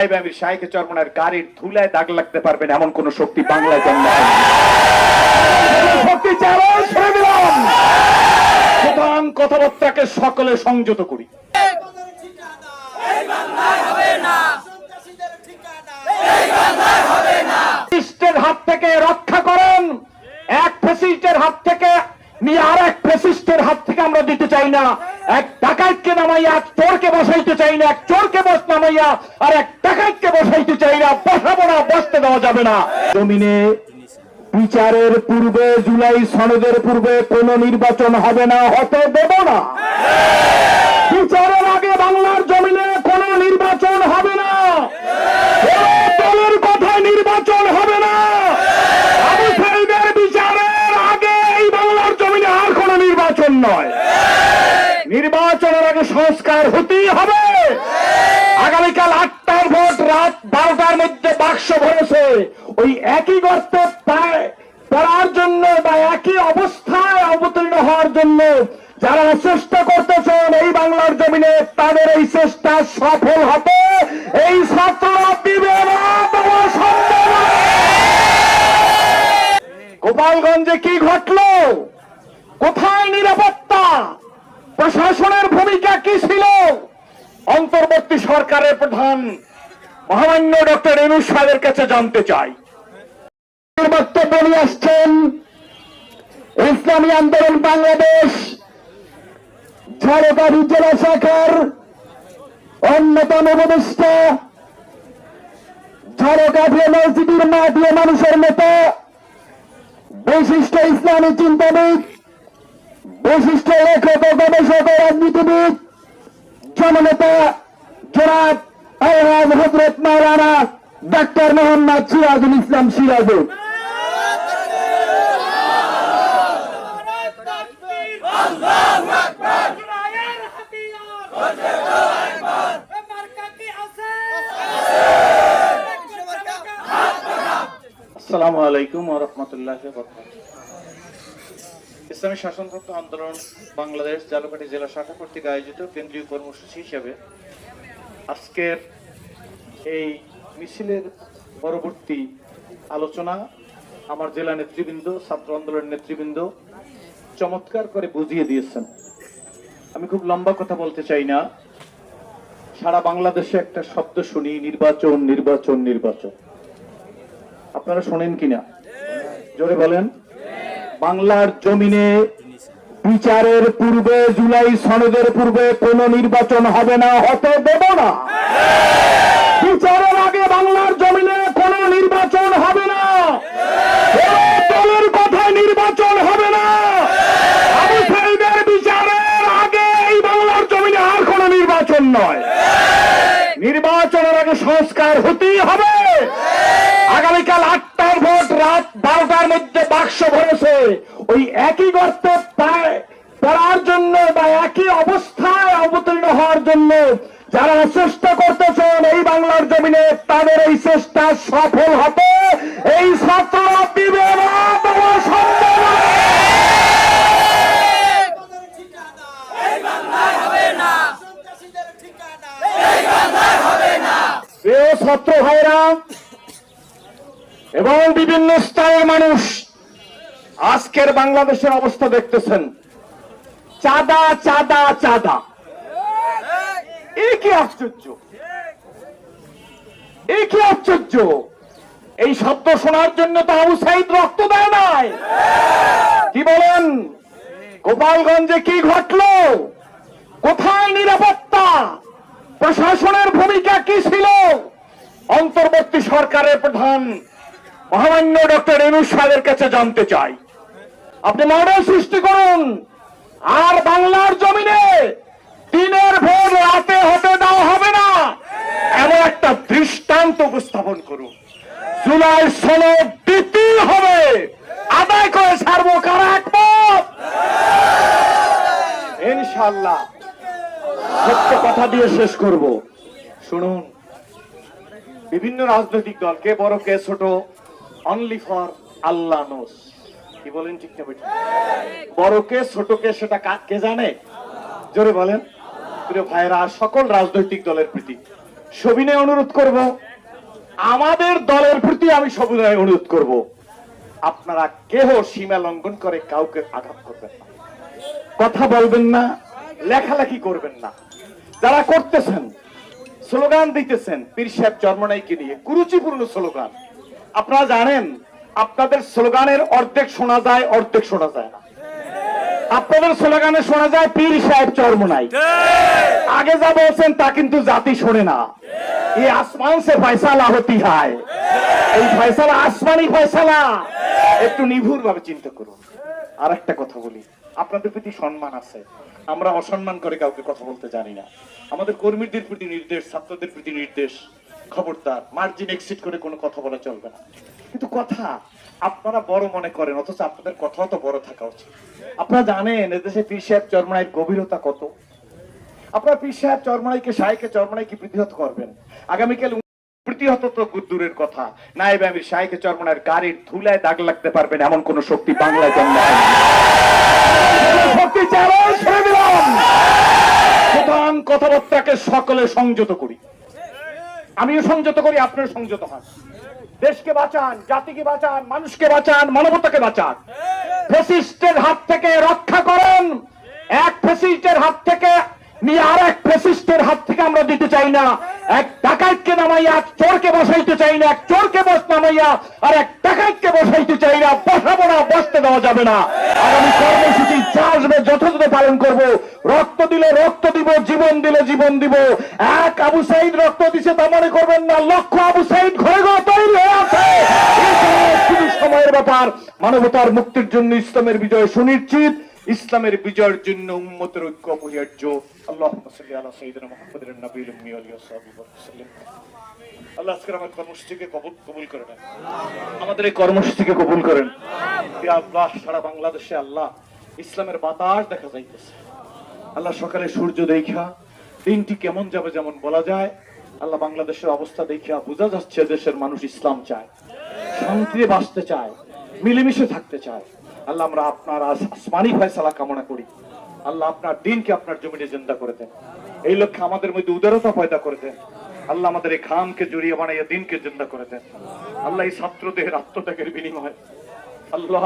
শাইখে চরমনের গাড়ির ধুলায় দাগ লাগতে পারবেন এমন কোন শক্তি বাংলায় জন্ম হয়নি। শক্তি চ্যালেঞ্জ করে দিলাম। সুতরাং কথাবার্তাকে সকলে সংযত করি। ফ্যাসিস্টের হাত থেকে রক্ষা করেন, এক ফ্যাসিস্টের হাত থেকে নিয়ে আর এক ফ্যাসিস্টের হাত থেকে আমরা দিতে চাই না। এক ডাকাতকে নামাইয়া এক চোরকে বসাইতে চাই না, এক চোরকে বস নামাইয়া আর এক ডাকাতকে বসাইতে চাই না। বসাবো না, বসতে দেওয়া যাবে না। জমিনে বিচারের পূর্বে, জুলাই সনদের পূর্বে কোন নির্বাচন হবে না, হতে দেব না। বিচারের আগে বাংলার জমিনে কোন নির্বাচন হবে না, দলের কথায় নির্বাচন হবে না। আবু সাঈদের বিচারের আগে এই বাংলার জমিনে আর কোন নির্বাচন নয়। নির্বাচনের আগে সংস্কার হতেই হবে। আগামীকাল 8টার ভোট রাত 12টার মধ্যে বাক্স ভরেছে। ওই একই গর্তে পড়ার জন্য বা একই অবস্থায় অবতীর্ণ হওয়ার জন্য যারা চেষ্টা করতেছেন এই বাংলার জমিনে, তাদের এই চেষ্টা সফল হবে। এই ছাত্ররা দিবে না। গোপালগঞ্জে কি ঘটলো? কোথায় নিরাপত্তা? প্রশাসনের ভূমিকা কি ছিল? অন্তর্বর্তী সরকারের প্রধান মহামান্য ডক্টর ইউনূস সাহেবের কাছে জানতে চাই। বক্তব্য নিয়ে আসছেন ইসলামী আন্দোলন বাংলাদেশ ঝাড়গ্রাম জেলা শাখার অন্যতম উপদেষ্টা, ঝাড়গ্রাম মসজিদের মাটিয়ে মানুষের নেতা, বিশিষ্ট ইসলামী চিন্তাবিদ, বিশিষ্ট লেখক ও গবেষক ও রাজনীতিবিদ, জননেতা জনাব আলহাজ হযরত মাওলানা ডাক্তার মোহাম্মদ সিরাজুল ইসলাম সিরাজুল। আসসালামু আলাইকুম ওয়া রাহমাতুল্লাহি ওয়া বারাকাতুহু। ইসলামী শাসনতন্ত্র আন্দোলন বাংলাদেশ ঝালকাঠি জেলা শাখা কর্তৃক আয়োজিত কেন্দ্রীয় কর্মসূচি হিসেবে আজকের এই মিছিলের পরবর্তী আলোচনা আমার জেলা নেতৃবৃন্দ, ছাত্র আন্দোলনের নেতৃবৃন্দ চমৎকার করে বুঝিয়ে দিয়েছেন। আমি খুব লম্বা কথা বলতে চাই না। সারা বাংলাদেশে একটা শব্দ শুনি, নির্বাচন নির্বাচন নির্বাচন। আপনারা শোনেন কিনা? জোরে বলেন। বাংলার জমিনে বিচারের পূর্বে, জুলাই সনদের পূর্বে কোন নির্বাচন হবে না, হতে দেব না। বিচারের আগে বাংলার জমিনে কোন নির্বাচন হবে না, দলের কথায় নির্বাচন হবে না। আবু সাঈদের বিচারের আগে এই বাংলার জমিনে আর কোন নির্বাচন নয়। নির্বাচনের আগে সংস্কার হতেই হবে। আগামীকাল 8টার ভোট রাত 12টার মধ্যে বাক্স ভরেছে। ওই একই গর্তে পড়ার জন্য বা একই অবস্থায় অবতীর্ণ হওয়ার জন্য যারা চেষ্টা করতেছেন এই বাংলার জমিনে, তাদের এই চেষ্টা সফল হবে। এই ছাত্ররা দিবে না। প্রিয় ছাত্র ভাইরা এবং বিভিন্ন স্তরের মানুষ, আজকের বাংলাদেশের অবস্থা দেখতেছেন। চাঁদা চাঁদা চাঁদা, এই কি আশ্চর্য! এই কি আশ্চর্য! এই শব্দ শোনার জন্য তো আবু সাঈদ রক্ত দেয় নাই। কি বলেন? গোপালগঞ্জে কি ঘটলো? কোথায় নিরাপত্তা? প্রশাসনের ভূমিকা কি ছিল? অন্তর্বর্তী সরকারের প্রধান মহামান্য ডক্টর ইউনূস সাহেবের কাছে জানতে চাই। আপনি মডেল সৃষ্টি করুন, আর বাংলার জমিনে দিনের ভোট রাতে হতে দেওয়া হবে না, এমন একটা দৃষ্টান্ত উপস্থাপন করুন। জুলাই সনদ দিতেই হবে, আদায় করে ছাড়বো। কারা একমত? ইনশাআল্লাহ। সত্য কথা দিয়ে শেষ করব। শুনুন, বিভিন্ন রাজনৈতিক দল, কে বড় কে ছোট, অনলি ফর আল্লাহ নোস। কি বলেন? ঠিক না বেঠিক? বড় কে ছোট কে সেটা কে জানে? জোরে বলেন। প্রিয় ভাইরা, সকল রাজনৈতিক দলের প্রতি সবিনয় অনুরোধ করব, আমাদের দলের প্রতি আমি সবিনয় অনুরোধ করব, আপনারা কেহ সীমা লঙ্ঘন করে কাউকে আঘাত করবেন না, কথা বলবেন না, লেখালেখি করবেন না। যারা করতেছেন, স্লোগান দিতেছেন পীর সাহেব চরমনাইকে নিয়ে, কুরুচিপূর্ণ স্লোগান। আপনারা জানেন আপনাদের স্লোগানের অর্ধেক শোনা যায়, অর্ধেক শোনা যায় না। আপনাদের স্লোগানে শোনা যায় পীর সাহেব চরমনাই, আগে যা বলছেন তা কিন্তু জাতি শোনে না। এই আসমান সে ফয়সালা হতি হয়, এই ফয়সালা আসমানি ফয়সালা, একটু নিভুর ভাবে চিন্তা করুন। আর একটা কথা বলি, আপনাদের প্রতি সম্মান আছে, আমরা অসম্মান করে কাউকে কথা বলতে জানি না। আমাদের কর্মীদের প্রতি নির্দেশ, ছাত্রদের প্রতি নির্দেশ, খবরদার মার্জিন এক্সিট করে কোনো কথা বলা চলবে না। কিন্তু কথা আপনারা বড় মনে করেন, অথচ আপনাদের কথাও তো বড় থাকা উচিত। আপনারা জানেন এদেশে পীর সাহেব চরমনাইয়ের গভীরতা কত। আপনারা পীর সাহেব চরমনাইকে, শাহেকে চরমনাইকে প্রতিহত করবেন। আগামীকাল প্রতিহত তো দূরের কথা, নায়েবে আমির শাহেকে চরমনাইয়ের গাড়ির ধুলায় দাগ লাগতে পারবেন এমন কোন শক্তি বাংলায় জন্ম শক্তি চ্যালেঞ্জ করে দিলাম। সুতরাং কথাবার্তাকে সকলে সংযত করি, আমিও সংযত করি, আপনারা সংযত হন। দেশকে বাঁচান, জাতিকে বাঁচান, মানুষকে বাঁচান, মানবতাকে বাঁচান। ফ্যাসিস্টের হাত থেকে রক্ষা করেন। এক ফ্যাসিস্টের হাত থেকে নিয়ে আর এক ফ্যাসিস্টের হাত থেকে আমরা দিতে চাই না। এক ডাকাতকে নামাইয়া এক চোরকে বসাইতে চাই না, এক চোরকে বস নামাইয়া আর এক ডাকাতকে বসাইতে চাই না। বসাবো না, বসতে দেওয়া যাবে না। আগামী কর্মসূচি যা আসবে যথাযথ পালন করব। রক্ত দিলে রক্ত দিব, জীবন দিলে জীবন দিব। এক আবু সাইদ রক্ত দিছে তা মনে করবেন না, লক্ষ আবু সাইদ ঘরে ঘরে তৈরি হয়ে আছে। শুধু সময়ের ব্যাপার। মানবতার মুক্তির জন্য ইসলামের বিজয় সুনিশ্চিত, ইসলামের বিজয়ের জন্য উম্মতের ঐক্য অপরিহার্য। আল্লাহুম্মা সাল্লি আলা সাইয়্যিদিনা মুহাম্মাদিন নবিয়্যিল উম্মি ওয়া আলিহি ওয়া সাহবিহি ওয়া সাল্লাম। আল্লাহ আজকের আমার কর্মসূচিকে কবুল করে নেন, আমাদের এই কর্মসূচিকে কবুল করেন। ইয়া আল্লাহ, সারা বাংলাদেশে আল্লাহ ইসলামের বাতাস দেখা যাইতেছে। আল্লাহ সকালে সূর্য দেখা দিনটি কেমন যাবে যেমন বলা যায়। আল্লাহ বাংলাদেশের অবস্থা দেখা বোঝা যাচ্ছে দেশের মানুষ ইসলাম চায়, শান্তিতে বাঁচতে চায়, মিলেমিশে থাকতে চায়। আল্লাহ আমরা আপনার আসমানি ফয়সালা কামনা করি। আল্লাহ আপনার দিনকে আপনার জমিনে জিন্দা করে দেন, এই লক্ষ্যে আমাদের মধ্যে উদারতা পয়দা করে দেন। আল্লাহ আমাদের এই খামকে জড়িয়ে বানাইয়া দিনকে জিন্দা করে দেন। আল্লাহ এই ছাত্রদের আত্মত্যাগের বিনিময়ে, আল্লাহ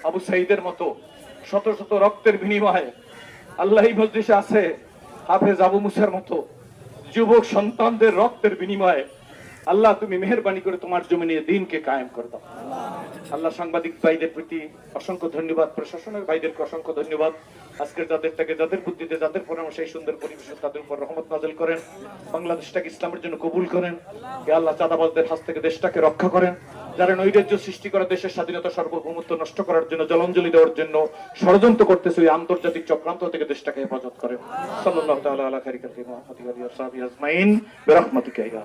আবু সাইদের মতো শত শত রক্তের বিনিময়ে, আল্লাহ এই মজলিসে আছে হাফেজ আবু মুসার মতো যুবক সন্তানদের রক্তের বিনিময়ে, আল্লাহ তুমি মেহেরবানি করে তোমার জমিনে দিনকে কায়েম করে দাও। আল্লাহ সাংবাদিক ভাইদের প্রতি অসংখ্য ধন্যবাদ, প্রশাসনের ভাইদেরকে অসংখ্য ধন্যবাদ। আজকের যাদেরটাকে, যাদের বুদ্ধিতে, যাদের পরামর্শে এই সুন্দর পরিবেশ, তাদের উপর রহমত নাযিল করেন। বাংলাদেশটাকে ইসলামের জন্য কবুল করেন। হে আল্লাহ, চাঁদাবাজদের হাত থেকে দেশটাকে রক্ষা করেন। যারা নৈরাজ্য সৃষ্টি করে দেশের স্বাধীনতা সার্বভৌমত্ব নষ্ট করার জন্য, জলাঞ্জলি দেওয়ার জন্য ষড়যন্ত্র করতেছে, ওই আন্তর্জাতিক চক্রান্ত থেকে দেশটাকে হেফাজত করেন। সাল্লাল্লাহু তাআলা আলা খায়রি খালকি মুহাম্মাদিন ওয়া আলিহি ওয়া সাহবিহি আজমাইন বিরহমাতিকা ইয়া